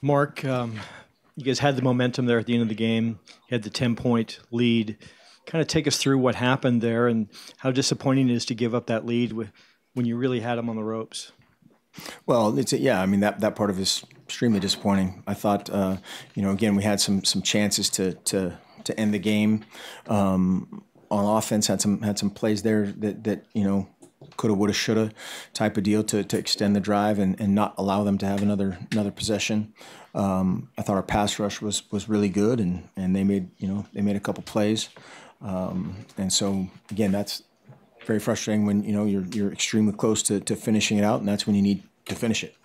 Mark, you guys had the momentum there at the end of the game. You had the 10-point lead. Kind of take us through what happened there and how disappointing it is to give up that lead when you really had them on the ropes. Well, I mean, that part of it is extremely disappointing. I thought, again, we had some chances to end the game. On offense, had some plays there that coulda, woulda, shoulda type of deal to extend the drive and not allow them to have another possession. I thought our pass rush was really good, and they made a couple plays. And so again, that's very frustrating when you're extremely close to finishing it out, and that's when you need to finish it.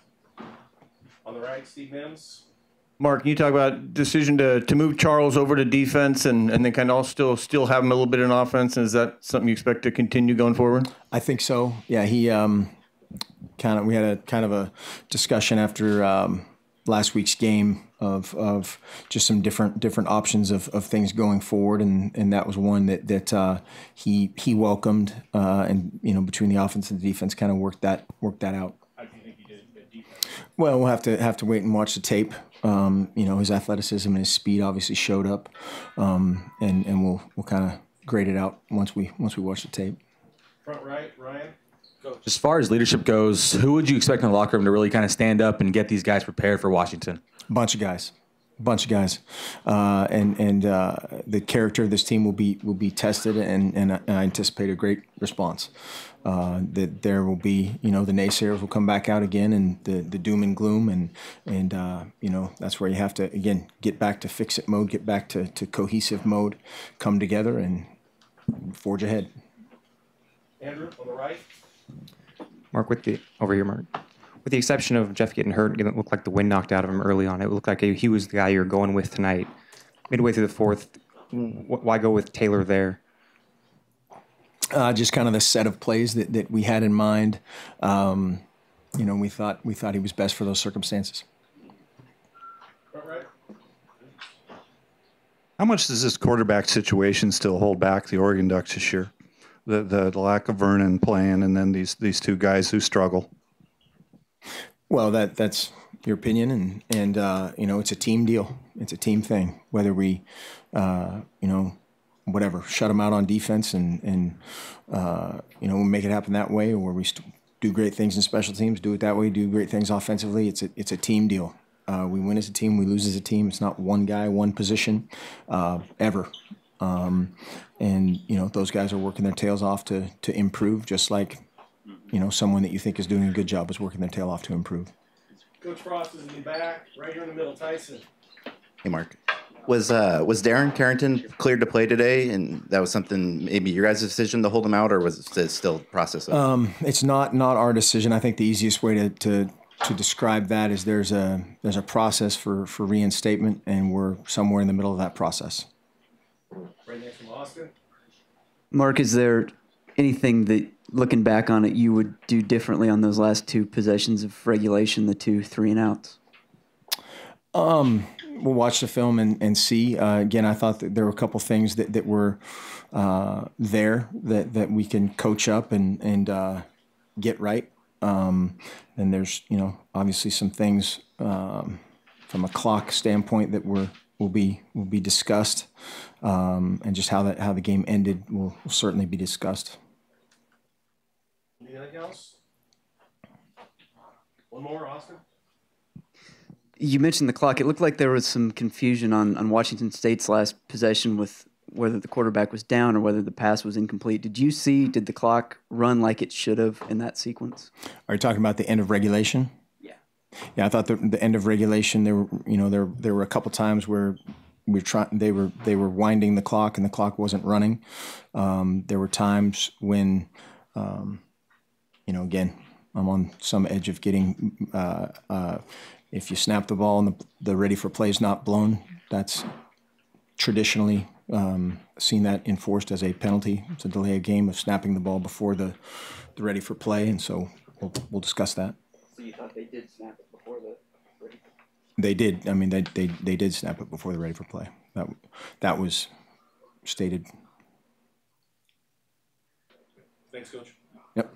On the right, Steve Mims. Mark, can you talk about decision to move Charles over to defense and then kind of still have him a little bit in offense? And is that something you expect to continue going forward? I think so. Yeah, he we had a discussion after last week's game of just some different options of things going forward, and that was one that he welcomed, and between the offense and the defense kind of worked that out. How do you think he did at defense? Well, we'll have to wait and watch the tape. His athleticism and his speed obviously showed up, and we'll kind of grade it out once we watch the tape. Front right, Ryan. As far as leadership goes, who would you expect in the locker room to really kind of stand up and get these guys prepared for Washington? A bunch of guys, and the character of this team will be tested, and I anticipate a great response. That there will be, the naysayers will come back out again, and the doom and gloom, and that's where you have to again get back to fix-it mode, get back to cohesive mode, come together and forge ahead. Andrew on the right. Mark, over here, Mark. With the exception of Jeff getting hurt, it looked like the wind knocked out of him early on. It looked like he was the guy you were going with tonight. Midway through the fourth, why go with Taylor there? Just kind of the set of plays that we had in mind. We thought he was best for those circumstances. Front right. How much does this quarterback situation still hold back the Oregon Ducks this year? The lack of Vernon playing, and then these two guys who struggle. Well, that's your opinion, and it's a team deal. It's a team thing. Whether we, whatever, shut them out on defense and make it happen that way, or we do great things in special teams, do it that way, do great things offensively. It's a team deal. We win as a team, we lose as a team. It's not one guy, one position, ever. And those guys are working their tails off to improve, just like someone that you think is doing a good job is working their tail off to improve. Coach Frost is in the back, right here in the middle. Tyson. Hey, Mark. Was Darren Carrington cleared to play today, and that was something maybe your guys' decision to hold him out, or was it still process of? It's not our decision. I think the easiest way to describe that is there's a process for reinstatement, and we're somewhere in the middle of that process. Right next from Austin. Mark, is there anything that, looking back on it, you would do differently on those last two possessions of regulation, the 2 3-and-outs? We'll watch the film and see. Again, I thought that there were a couple things that were there that we can coach up and get right. And there's obviously some things from a clock standpoint that will be discussed, and just how the game ended will certainly be discussed. Anything else? One more, Austin. You mentioned the clock. It looked like there was some confusion on Washington State's last possession with whether the quarterback was down or whether the pass was incomplete. Did did the clock run like it should have in that sequence? Are you talking about the end of regulation? Yeah. Yeah, I thought the end of regulation, there were a couple times where they were winding the clock and the clock wasn't running. There were times when again, I'm on some edge of getting if you snap the ball and the ready for play is not blown, that's traditionally seen that enforced as a penalty. It's a delay of game of snapping the ball before the ready for play, and so we'll discuss that. So you thought they did snap it before the ready? They did. I mean, they did snap it before the ready for play. That was stated. Thanks, Coach. Yep.